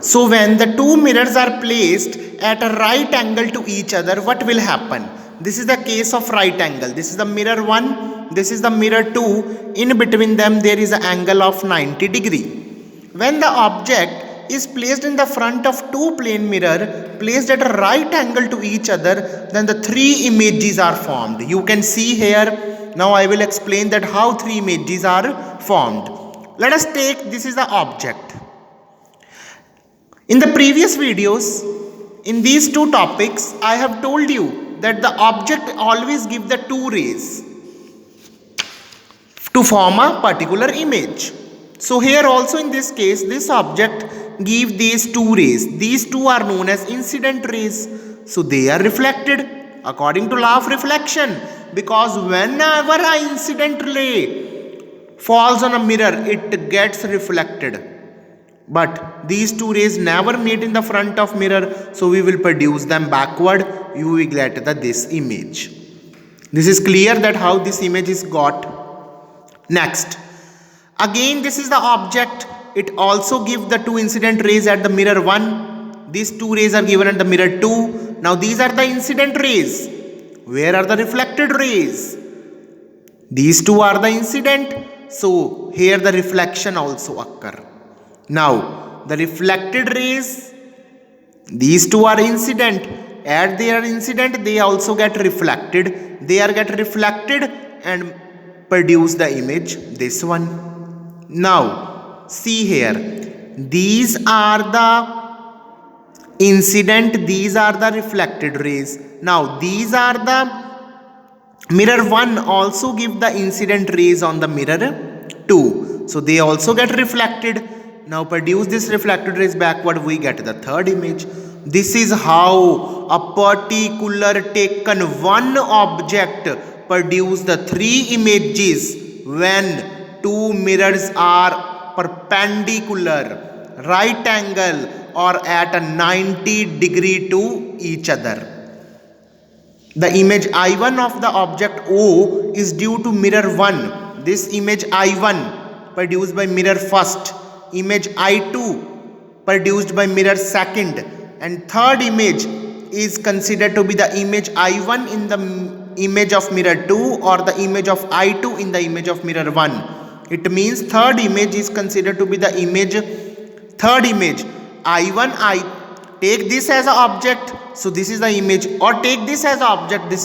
So when the two mirrors are placed at a right angle to each other, what will happen? This is the case of right angle. This is the mirror 1, this is the mirror 2. In between them there is an angle of 90 degree. When the object is placed in the front of two plane mirror placed at a right angle to each other, then the three images are formed. You can see here. Now I will explain that how three images are formed. Let us take, this is the object. In the previous videos, in these two topics, I have told you that the object always gives the two rays to form a particular image. So here also in this case, this object gives these two rays. These two are known as incident rays. So they are reflected according to law of reflection, because whenever an incident ray falls on a mirror, it gets reflected. But these two rays never meet in the front of mirror, so we will produce them backward. You will get this image. This is clear that how this image is got. Next, again this is the object. It also gives the two incident rays at the mirror 1. These two rays are given at the mirror 2. Now these are the incident rays. Where are the reflected rays? These two are the incident. So here the reflection also occur. Now the reflected rays, these two are incident. As they are incident, they also get reflected. They are get reflected and produce the image, this one. Now see here, these are the incident, these are the reflected rays. Now these are the mirror 1 also give the incident rays on the mirror 2. So they also get reflected. Now produce this reflected rays backward, we get the third image. This is how a particular taken one object produce the three images when two mirrors are perpendicular, right angle, or at a 90 degree to each other. The image I1 of the object O is due to mirror 1. This image I1 produced by mirror 1st. Image I2 produced by mirror 2nd, and third image is considered to be the image I1 in the image of mirror 2 or the image of I2 in the image of mirror 1. It means third image is considered to be the image, third image I1. I take this as an object, so this is the image, or take this as an object, this is